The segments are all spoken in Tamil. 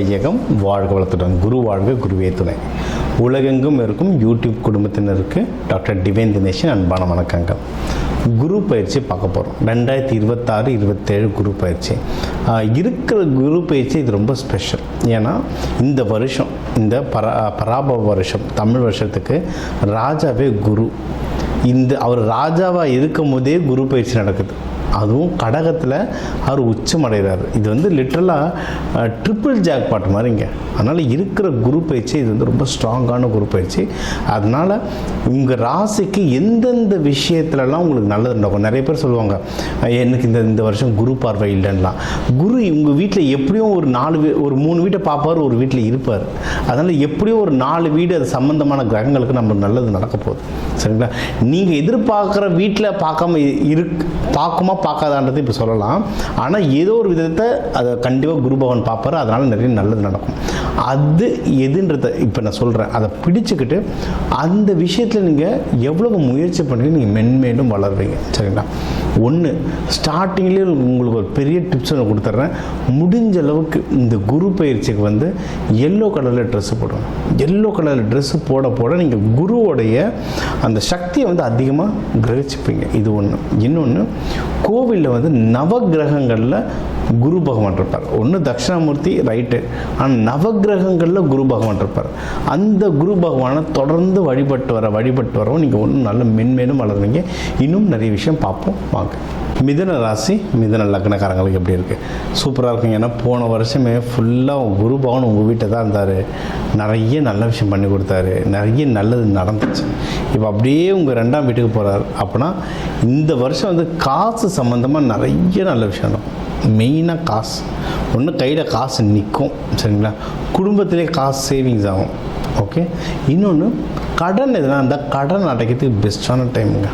வையகம் வாழ்க வளத்துடன். குரு வாழ்க, குருவே துணை. உலகெங்கும் இருக்கும் யூடியூப் குடும்பத்தினருக்கு டாக்டர் டிவைன் தினேஷன் அன்பான வணக்கங்கள். குரு பயிற்சி பார்க்க போகிறோம். 2026-27 குரு பயிற்சி இருக்கிற குரு பயிற்சி இது ரொம்ப ஸ்பெஷல். ஏன்னா இந்த வருஷம், இந்த பராபவ வருஷம், தமிழ் வருஷத்துக்கு ராஜாவே குரு. அவர் ராஜாவாக இருக்கும் போதே குரு பயிற்சி நடக்குது. அதுவும் கடகத்தில் அவர் உச்சமடைகிறார். இது லிட்ரலாக ட்ரிபிள் ஜாக்பாட் மாதிரிங்க. அதனால் இருக்கிற குரு பயிற்சி இது ரொம்ப ஸ்ட்ராங்கான குரு பயிற்சி. அதனால் உங்கள் ராசிக்கு எந்தெந்த விஷயத்துலலாம் உங்களுக்கு நல்லது நடக்கும். நிறைய பேர் சொல்லுவாங்க, எனக்கு இந்த வருஷம் குரு பார்வை இல்லைன்னா. குரு உங்கள் வீட்டில் எப்படியும் ஒரு 3 வீட்டை பார்ப்பார், ஒரு வீட்டில் இருப்பார். அதனால் எப்படியும் ஒரு 4 வீடு அது சம்மந்தமான கிரகங்களுக்கு நம்மளுக்கு நல்லது நடக்க போகுது. சரிங்களா? நீங்கள் எதிர்பார்க்குற வீட்டில் பார்க்குமா பார்க்காதான்றது இப்போ சொல்லலாம். ஆனால் ஏதோ ஒரு விதத்தை அதை கண்டிப்பாக குரு பகவான் பார்ப்பார். அதனால் நிறைய நல்லது நடக்கும். அது எதுன்றதை இப்போ நான் சொல்கிறேன். அதை பிடிச்சிக்கிட்டு அந்த விஷயத்தில் நீங்கள் எவ்வளோ முயற்சி பண்ணி நீங்கள் மென்மேலும் வளருவீங்க. சரிங்களா? ஒன்று, ஸ்டார்டிங்லேயே உங்களுக்கு ஒரு பெரிய டிப்ஸ் ஒன்று கொடுத்துட்றேன். முடிஞ்ச அளவுக்கு இந்த குரு பயிற்சிக்கு எல்லோ கலரில் ட்ரெஸ்ஸு போடுங்க. எல்லோ கலரில் ட்ரெஸ்ஸு போட நீங்கள் குருவோடைய அந்த சக்தியை அதிகமாக கிரகிச்சுப்பீங்க. இது ஒன்று. இன்னொன்று, கோவிலில் நவகிரகங்களில் குரு பகவான் இருப்பார். ஒன்று தட்சிணாமூர்த்தி, ரைட்டு. ஆனால் நவகிரகங்களில் குரு பகவான் இருப்பார். அந்த குரு பகவானை தொடர்ந்து வழிபட்டு வரவும் நீங்கள் ஒன்றும் நல்ல மென்மேலும் வளருவீங்க. இன்னும் நிறைய விஷயம் பார்ப்போம் வாங்க. மிதுன ராசி, மிதுன லக்னக்காரங்களுக்கு எப்படி இருக்குது? சூப்பராக இருக்குங்க. ஏன்னா போன வருஷமே ஃபுல்லாக குரு பகவான் உங்கள் வீட்டில் தான் இருந்தார். நிறைய நல்ல விஷயம் பண்ணி கொடுத்தாரு. நிறைய நல்லது நடந்துச்சு. இப்போ அப்படியே உங்கள் 2ஆம் வீட்டுக்கு போகிறார். அப்படின்னா இந்த வருஷம் காசு சம்மந்தமாக நிறைய நல்ல விஷயம் நடக்கும். மெயினாக காசு. ஒன்று, கையில் காசு நிற்கும். சரிங்களா? குடும்பத்திலே காசு சேவிங்ஸ் ஆகும். ஓகே. இன்னொன்று, கடன் எதுனா இருந்தால் கடன் அடைக்கிறதுக்கு பெஸ்ட்டான டைமுங்க.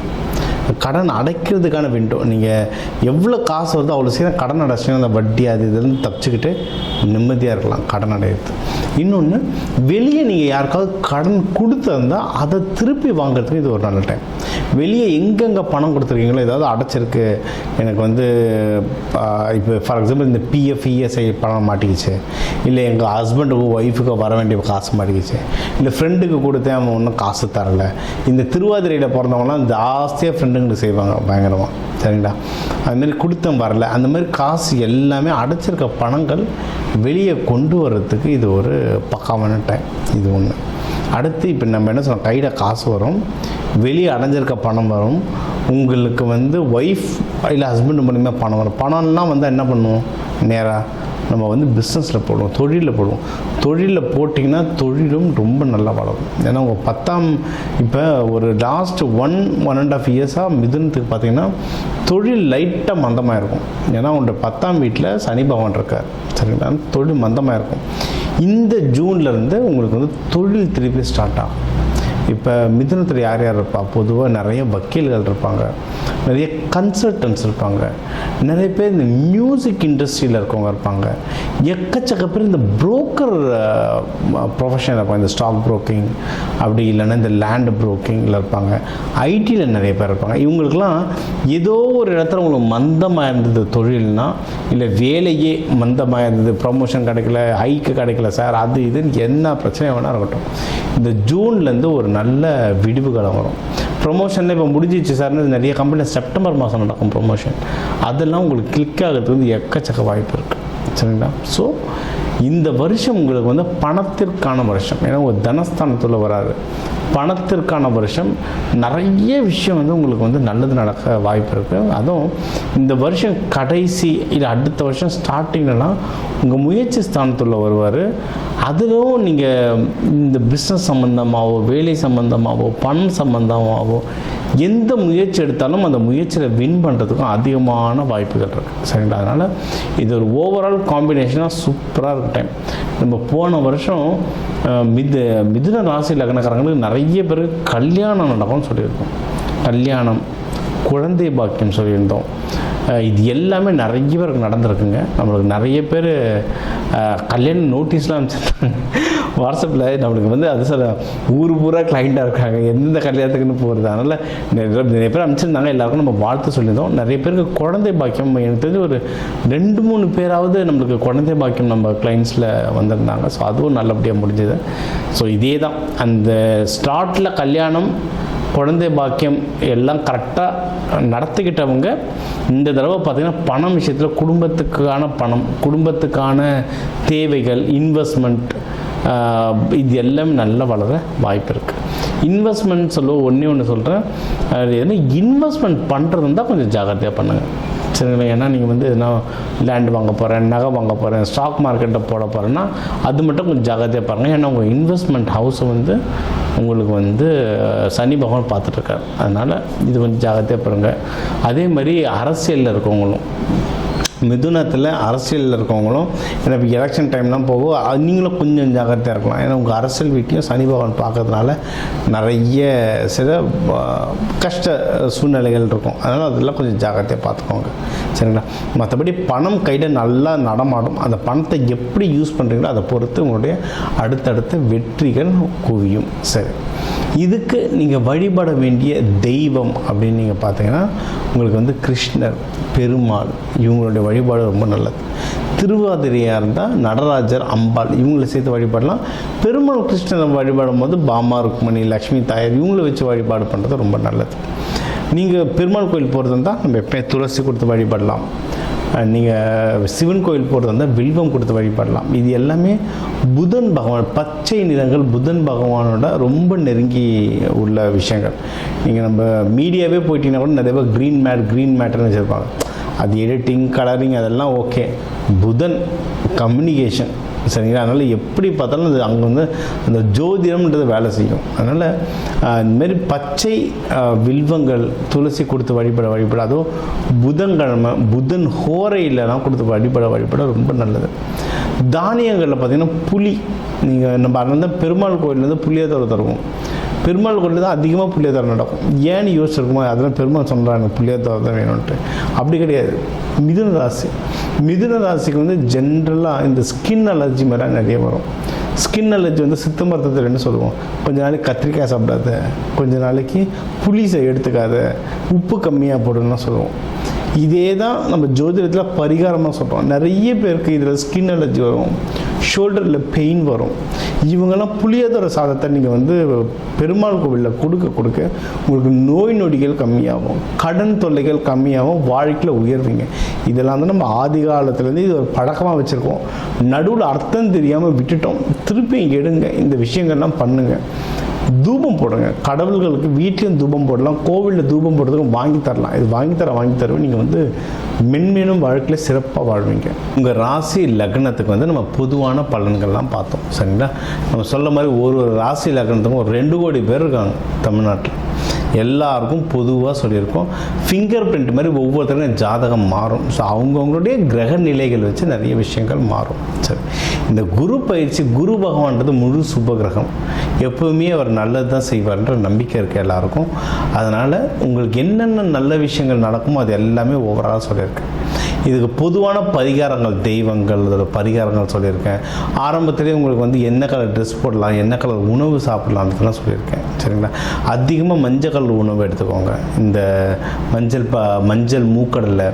கடன் அடைக்கிறதுக்கான விண்டோ. நீங்கள் எவ்வளோ காசு வருதோ அவ்வளோ சீக்கிரம் கடன் அடைச்சிங்கன்னா அந்த வட்டி அது இதுலேருந்து தப்பிச்சுக்கிட்டு நிம்மதியாக இருக்கலாம் கடன் அடையிறது. இன்னொன்று, வெளியே நீங்கள் யாருக்காவது கடன் கொடுத்துருந்தால் அதை திருப்பி வாங்குறதுக்கு இது ஒரு நல்ல டைம். வெளியே எங்கெங்கே பணம் கொடுத்துருக்கீங்களோ, ஏதாவது அடைச்சிருக்கு, எனக்கு இப்போ ஃபார் எக்ஸாம்பிள் இந்த பிஎஃப் இஎஸ்ஐ பணம் மாட்டிக்கிச்சு, இல்லை எங்கள் ஹஸ்பண்டுக்கோ ஒய்ஃபுக்கோ வர வேண்டிய காசு மாட்டிக்கிச்சு, இல்லை ஃப்ரெண்டுக்கு கொடுத்தேன் அவன் ஒன்றும் காசு தரலை. இந்த திருவாதிரையில் பிறந்தவங்களாம் ஜாஸ்தியாக ஃப்ரெண்டுங்களுக்கு செய்வாங்க பயங்கரமாக. சரிங்களா? அதுமாரி கொடுத்தம் வரல. அந்த மாதிரி காசு எல்லாமே அடைச்சிருக்க பணங்கள் வெளியே கொண்டு வர்றதுக்கு இது ஒரு பக்காவான டைம். இது ஒன்று. அடுத்து இப்போ நம்ம என்ன சொல்கிறோம், கையில் காசு வரும், வெளியே அடைஞ்சிருக்க பணம் வரும். உங்களுக்கு ஒய்ஃப் இல்லை ஹஸ்பண்ட் மூலிமா பணம் வரும். பணம்லாம் என்ன பண்ணுவோம், நேராக நம்ம பிஸ்னஸில் போடுவோம், தொழிலில் போடுவோம். தொழிலில் போட்டிங்கன்னா தொழிலும் ரொம்ப நல்லா வளரும். ஏன்னா உங்கள் 10ஆம் இப்போ ஒரு லாஸ்ட் 1.5 இயர்ஸாக மிதுனத்துக்கு பார்த்திங்கன்னா தொழில் லைட்டாக மந்தமாக இருக்கும். ஏன்னா உங்களோட 10ஆம் வீட்டில் சனி பகவான் இருக்கார். சரிங்களா? தொழில் மந்தமாக இருக்கும். இந்த ஜூன்லேருந்து உங்களுக்கு தொழில் திருப்பி ஸ்டார்ட் ஆகும். இப்போ மிதுனத்தில் யார் யார் இருப்பா? பொதுவாக நிறைய வக்கீல்கள் இருப்பாங்க, நிறைய கன்சல்டன்ட்ஸ் இருப்பாங்க, நிறைய பேர் இந்த மியூசிக் இண்டஸ்ட்ரியில் இருக்கவங்க இருப்பாங்க, எக்கச்சக்க பேர் இந்த புரோக்கர் ப்ரொஃபஷனில் இருப்பாங்க. இந்த ஸ்டாக் புரோக்கிங் அப்படி இல்லைன்னா இந்த லேண்ட் புரோக்கிங்கில் இருப்பாங்க, ஐடியில் நிறைய பேர் இருப்பாங்க. இவங்களுக்கெல்லாம் ஏதோ ஒரு இடத்துல உங்களுக்கு மந்தமாக இருந்தது தொழில்னா, இல்லை வேலையே மந்தமாக இருந்தது, ப்ரமோஷன் கிடைக்கல, ஹைக்கு கிடைக்கல சார், அது இதுன்னு என்ன பிரச்சனை வேணால் இருக்கட்டும், இந்த ஜூன்லேருந்து ஒரு நல்ல விடிவு காலம் வரும். ப்ரொமோஷனில் இப்போ முடிஞ்சிச்சு சார்னு நிறைய கம்பெனியில் செப்டம்பர் மாதம் நடக்கும் ப்ரொமோஷன். அதெல்லாம் உங்களுக்கு கிளிக் ஆகிறதுக்கு எக்கச்சக்க வாய்ப்பு இருக்குது. சரிங்களா? ஸோ இந்த வருஷம் உங்களுக்கு பணத்திற்கான வருஷம். ஏன்னா ஒரு தனஸ்தானத்தில் வராது, பணத்திற்கான வருஷம். நிறைய விஷயம் உங்களுக்கு நல்லது நடக்க வாய்ப்பு இருக்குது. அதுவும் இந்த வருஷம் கடைசி இல்லை அடுத்த வருஷம் ஸ்டார்டிங்லலாம் உங்கள் முயற்சி ஸ்தானத்தில் வருவார். அதிலும் நீங்கள் இந்த பிஸ்னஸ் சம்மந்தமாகவோ, வேலை சம்மந்தமாகவோ, பணம் சம்மந்தமாகவோ எந்த முயற்சி எடுத்தாலும் அந்த முயற்சியில் வின் பண்ணுறதுக்கும் அதிகமான வாய்ப்புகள் இருக்குது. சரிங்களா? அதனால் இது ஒரு ஓவரால் காம்பினேஷனாக சூப்பராக இருக்க டைம். நம்ம போன வருஷம் மிதுன ராசி லக்னக்காரங்களுக்கு நிறைய பேர் கல்யாணம் நடக்கும்னு சொல்லியிருக்கோம். கல்யாணம், குழந்தை பாக்கியம் சொல்லியிருந்தோம். இது எல்லாமே நிறைய பேருக்கு நடந்திருக்குங்க. நம்மளுக்கு நிறைய பேர் கல்யாண நோட்டீஸ்லாம் அனுப்பிச்சிருந்தாங்க. வாட்ஸ்அப்பில் நம்மளுக்கு வந்து அது சார் ஊர் பூரா கிளைண்ட்டாக இருக்காங்க, எந்தெந்த கல்யாணத்துக்குன்னு போகிறது. அதனால் நிறைய பேர் அனுப்பிச்சிருந்தாங்க, எல்லாருக்கும் நம்ம வாழ்த்து சொல்லியிருந்தோம். நிறைய பேருக்கு குழந்தை பாக்கியம், எனக்கு தெரிஞ்சு ஒரு 2-3 பேராவது நம்மளுக்கு குழந்தை பாக்கியம் நம்ம கிளைண்ட்ஸில் வந்திருந்தாங்க. ஸோ அதுவும் நல்லபடியாக முடிஞ்சது. ஸோ இதே தான் அந்த ஸ்டார்ட்டில் கல்யாணம், குழந்தை பாக்கியம் எல்லாம் கரெக்டாக நடத்திக்கிட்டவங்க இந்த தடவை பார்த்திங்கன்னா பணம் விஷயத்தில் குடும்பத்துக்கான பணம், குடும்பத்துக்கான தேவைகள், இன்வெஸ்ட்மெண்ட், இது எல்லாமே நல்லா வளர வாய்ப்பு இருக்குது. இன்வெஸ்ட்மெண்ட் ஒன்று சொல்கிறேன், அது இன்வெஸ்ட்மெண்ட் பண்ணுறது இருந்தால் கொஞ்சம் ஜாகிரதையாக பண்ணுங்கள், சரிங்களா? ஏன்னா நீங்கள் வந்து எதுனா லேண்ட் வாங்க போகிறேன், நகை வாங்க போகிறேன், ஸ்டாக் மார்க்கெட்டில் போட போகிறேன்னா அது மட்டும் கொஞ்சம் ஜாகிரதையாக பாருங்கள். ஏன்னா உங்கள் இன்வெஸ்ட்மெண்ட் ஹவுஸை வந்து உங்களுக்கு வந்து சனி பகவான் பார்த்துட்ருக்காரு. அதனால் இது கொஞ்சம் ஜாகிரதையாக பாருங்கள். அதே மாதிரி அரசியலில் இருக்கவங்களும், மிதுனத்தில் அரசியலில் இருக்கவங்களும், ஏன்னா இப்போ எலெக்ஷன் டைம்லாம் போகும், நீங்களும் கொஞ்சம் ஜாகிரதையாக இருக்கலாம். ஏன்னா உங்கள் அரசியல் வீட்டையும் சனி பகவான் பார்க்கறதுனால நிறைய சில கஷ்ட சூழ்நிலைகள் இருக்கும். அதனால் அதெல்லாம் கொஞ்சம் ஜாகிரதையாக பார்த்துக்கோங்க, சரிங்களா? மற்றபடி பணம் கையில் நல்லா நடமாடும். அந்த பணத்தை எப்படி யூஸ் பண்ணுறீங்களோ அதை பொறுத்து உங்களுடைய அடுத்தடுத்த வெற்றிகள் குவியும். சரி, இதுக்கு நீங்கள் வழிபட வேண்டிய தெய்வம் அப்படின்னு நீங்கள் பார்த்தீங்கன்னா உங்களுக்கு வந்து கிருஷ்ணர், பெருமாள், இவங்களுடைய வழிபாடு ரொம்ப நல்லது. திருவாதிரையாக இருந்தால் நடராஜர், அம்பாள் இவங்களை சேர்த்து வழிபாடலாம். பெருமாள் கிருஷ்ணரை வழிபாடும் போது பாமா, ருக்மணி, லக்ஷ்மி தாயார் இவங்களை வச்சு வழிபாடு பண்ணுறது ரொம்ப நல்லது. நீங்கள் பெருமாள் கோயில் போகிறது இருந்தால் நம்ம எப்போயும் துளசி கொடுத்து வழிபடலாம். நீங்கள் சிவன் கோயில் போகிறது இருந்தால் வில்வம் கொடுத்து வழிபடலாம். இது எல்லாமே புதன் பகவான், பச்சை நிறங்கள் புதன் பகவானோட ரொம்ப நெருங்கி உள்ள விஷயங்கள். நீங்கள் நம்ம மீடியாவே போயிட்டீங்கன்னா கூட நிறைய பேர் க்ரீன் மேட்டர்னு வச்சுருப்பாங்க. அது எடிட்டிங், கலரிங் அதெல்லாம் ஓகே. புதன் கம்யூனிகேஷன், சரிங்களா? அதனால் எப்படி பார்த்தாலும் அது அங்கே வந்து அந்த ஜோதிடம்ன்றது வேலை செய்யும். அதனால் இந்தமாரி பச்சை வில்வங்கள் துளசி கொடுத்து வழிபட அதுவும் புதன்கிழமை புதன் ஹோரையிலலாம் கொடுத்து வழிபட ரொம்ப நல்லது. தானியங்களில் பார்த்திங்கன்னா புளி, நீங்கள் நம்ம அங்கே பெருமாள் கோயிலேருந்து புளியோதரை தருவோம். பெருமாள் கோயிலில் தான் அதிகமாக புளியோதரை நடக்கும். ஏன்னு யோசிச்சிருக்குமா? அதெல்லாம் பெருமாள் சொல்கிறாங்க புளியோதரை தான் வேணும்ன்ட்டு. அப்படி கிடையாது. மிதுன ராசிக்கு வந்து ஜென்ரலாக இந்த ஸ்கின் அலர்ஜி மாதிரி நிறைய வரும். ஸ்கின் அலர்ஜி வந்து சித்த மருத்துவத்தில் என்ன சொல்லுவோம், கொஞ்ச நாளைக்கு கத்திரிக்காய் சாப்பிடாத, கொஞ்ச நாளைக்கு புளிசை எடுத்துக்காத, உப்பு கம்மியாக போடுன்னு சொல்லுவோம். இதே தான் நம்ம ஜோதிடத்தில் பரிகாரமாக சொல்கிறோம். நிறைய பேருக்கு இதில் ஸ்கின் அலர்ஜி வரும், ஷோல்டரில் பெயின் வரும். இவங்கெல்லாம் புளியோதரை சாதத்தை நீங்கள் வந்து பெருமாள் கோவிலில் கொடுக்க உங்களுக்கு நோய் நொடிகள் கம்மியாகும், கடன் தொல்லைகள் கம்மியாகும், வாழ்க்கையில் உயர்வீங்க. இதெல்லாம் வந்து நம்ம ஆதி காலத்துலேருந்து இது ஒரு பழக்கமாக வச்சுருக்கோம். நடுவில் அர்த்தம் தெரியாமல் விட்டுட்டோம். திருப்பி எடுங்க, இந்த விஷயங்கள்லாம் பண்ணுங்கள். தூபம் போடுங்க, கடவுள்களுக்கு வீட்லேயும் தூபம் போடலாம், கோவிலில் தூபம் போடுறதுக்கும் வாங்கி தரலாம். இது வாங்கி தருவேன். நீங்கள் வந்து மென்மேலும் வாழ்க்கையில் சிறப்பாக வாழ்வீங்க. உங்கள் ராசி லக்னத்துக்கு வந்து நம்ம பொதுவான பலன்கள்லாம் பார்த்தோம், சரிங்களா? நம்ம சொல்ல மாதிரி ஒரு ராசி லக்னத்துக்கும் ஒரு 2 கோடி பேர் இருக்காங்க தமிழ்நாட்டில். எல்லாருக்கும் பொதுவாக சொல்லியிருக்கோம். ஃபிங்கர் பிரிண்ட் மாதிரி ஒவ்வொருத்தருக்கும் ஜாதகம் மாறும். ஸோ அவங்கவுங்களுடைய கிரக நிலைகள் வச்சு நிறைய விஷயங்கள் மாறும். சரி, இந்த குரு பயிற்சி, குரு பகவான்றது முழு சுப கிரகம். எப்போவுமே அவர் நல்லது தான் செய்வார்ன்ற நம்பிக்கை இருக்குது எல்லாருக்கும். அதனால் உங்களுக்கு என்னென்ன நல்ல விஷயங்கள் நடக்குமோ அது எல்லாமே ஓவராலாக சொல்லியிருக்கேன். இதுக்கு பொதுவான பரிகாரங்கள், தெய்வங்கள், அதோட பரிகாரங்கள் சொல்லியிருக்கேன். ஆரம்பத்திலே உங்களுக்கு வந்து என்ன கலர் ட்ரெஸ் போடலாம், என்ன கலர் உணவு சாப்பிட்லான்றதுலாம் சொல்லியிருக்கேன், சரிங்களா? அதிகமாக மஞ்சள் கலர் உணவு எடுத்துக்கோங்க. இந்த மஞ்சள் மூக்கடலை,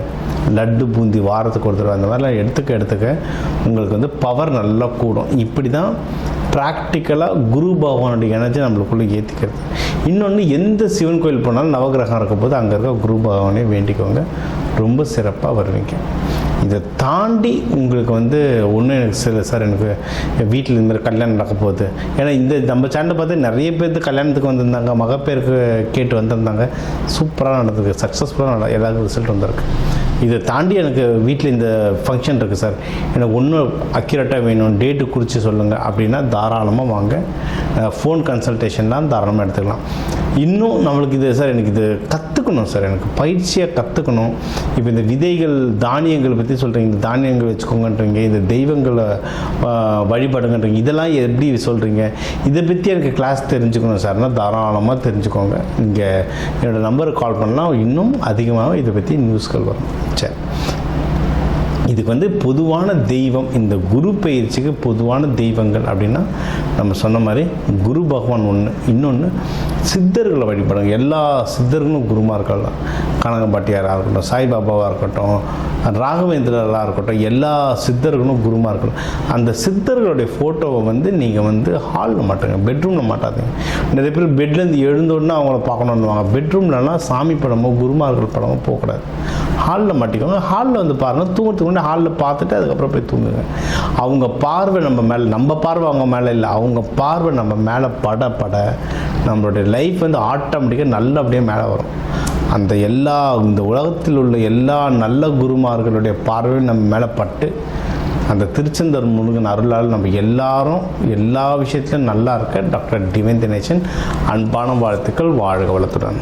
லட்டு, பூந்தி வாரத்துக்கு ஒரு தடவை அந்த மாதிரிலாம் எடுத்துக்க உங்களுக்கு வந்து பவர் நல்லா கூடும். இப்படி தான் ப்ராக்டிக்கலாக குரு பகவானுடைய எனர்ஜி நம்மளுக்குள்ளே ஏற்றிக்கிறது. இன்னொன்று, எந்த சிவன் கோயில் போனாலும் நவகிரகம் இருக்கும்போது அங்கே இருக்க குரு பகவானே வேண்டிக்கோங்க, ரொம்ப சிறப்பாக வருவீங்க. இதை தாண்டி உங்களுக்கு வந்து ஒன்றும் எனக்கு சார் எனக்கு வீட்டில் இந்த மாதிரி கல்யாணம் நடக்க போகுது. ஏன்னா இந்த நம்ம சேனலை பார்த்து நிறைய பேருக்கு கல்யாணத்துக்கு வந்திருந்தாங்க, மகப்பேருக்கு கேட்டு வந்திருந்தாங்க. சூப்பராக நடந்திருக்கு, சக்ஸஸ்ஃபுல்லாக எல்லாருக்கும் ரிசல்ட் வந்திருக்கு. இதை தாண்டி எனக்கு வீட்டில் இந்த ஃபங்க்ஷன் இருக்குது சார், எனக்கு ஒன்றும் அக்யூரேட்டாக வேணும், டேட்டு குறித்து சொல்லுங்கள் அப்படின்னா தாராளமாக வாங்க. ஃபோன் கன்சல்டேஷன்லாம் தாராளமாக எடுத்துக்கலாம். இன்னும் நம்மளுக்கு இது சார் எனக்கு இது கற்றுக்கணும் சார், எனக்கு பயிற்சியாக கற்றுக்கணும். இப்போ இந்த விதைகள், தானியங்களை பற்றி சொல்கிறீங்க, இந்த தானியங்கள் வச்சுக்கோங்கன்றீங்க, இந்த தெய்வங்களை வழிபடுங்கன்றீங்க, இதெல்லாம் எப்படி சொல்கிறீங்க, இதை பற்றி எனக்கு கிளாஸ் தெரிஞ்சுக்கணும் சார்னா தாராளமாக தெரிஞ்சுக்கோங்க. இங்கே என்னோடய நம்பருக்கு கால் பண்ணலாம், இன்னும் அதிகமாக இதை பற்றி நியூஸ்கள் வரும். சரி, இதுக்கு வந்து பொதுவான தெய்வம், இந்த குரு பயிற்சிக்கு பொதுவான தெய்வங்கள் அப்படின்னா நம்ம சொன்ன மாதிரி குரு பகவான் ஒன்று, இன்னொன்று சித்தர்களை வழிபடுங்க. எல்லா சித்தர்களும் குருமார்கள் தான். கனகம்பாட்டியாராக இருக்கட்டும், சாய்பாபாவாக இருக்கட்டும், ராகவேந்திரராக இருக்கட்டும், எல்லா சித்தர்களும் குருமார்கள். அந்த சித்தர்களுடைய ஃபோட்டோவை வந்து நீங்கள் வந்து ஹாலில் மாட்டுங்க, பெட்ரூமில் மாட்டாதீங்க. நிறைய பேர் பெட்லேருந்து எழுந்தோடனே அவங்கள பார்க்கணுன்னுவாங்க. பெட்ரூம்லலாம் சாமி படமோ குருமார்கள் படமோ போகக்கூடாது, ஹாலில் மாட்டிக்கோங்க. ஹாலில் வந்து பாருங்கள், தூங்குறதுக்கு முன்னாடி ஹாலில் பார்த்துட்டு அதுக்கப்புறம் போய் தூங்குங்க. அவங்க பார்வை நம்ம மேலே, நம்ம பார்வை அவங்க மேலே இல்லை, அவங்க பார்வை நம்ம மேலே பட பட நம்மளுடைய லைஃப் வந்து ஆட்டோமேட்டிக்காக நல்லபடியாக மேலே வரும். அந்த இந்த உலகத்தில் உள்ள எல்லா நல்ல குருமார்களுடைய பார்வை நம்ம மேலே பட்டு அந்த திருச்செந்தூர் முருகன் அருளால் நம்ம எல்லாரும் எல்லா விஷயத்திலும் நல்லா இருக்க டாக்டர் டிவைன் தினேசன் அன்பான வாழ்த்துக்கள். வாழ்க வளத்துடன்.